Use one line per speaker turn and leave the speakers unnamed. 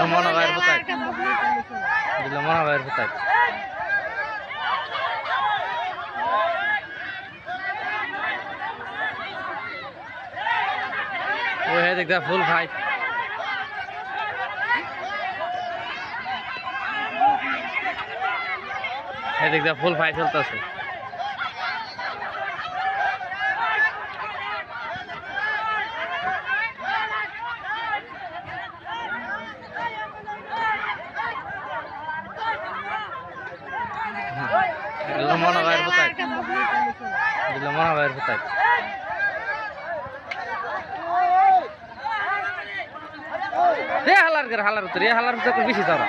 মনে ভাইয়ের কোথায় মনে ভাইয়ের কোথায় ওই দেখ ফুল ভাই দেখ ফুল ভাই চলতেছে মনে ভাইয়ের কোথায় মনে ভাইয়ের কোথায় হালার করে হালার উত্তর হালার বেশি তারা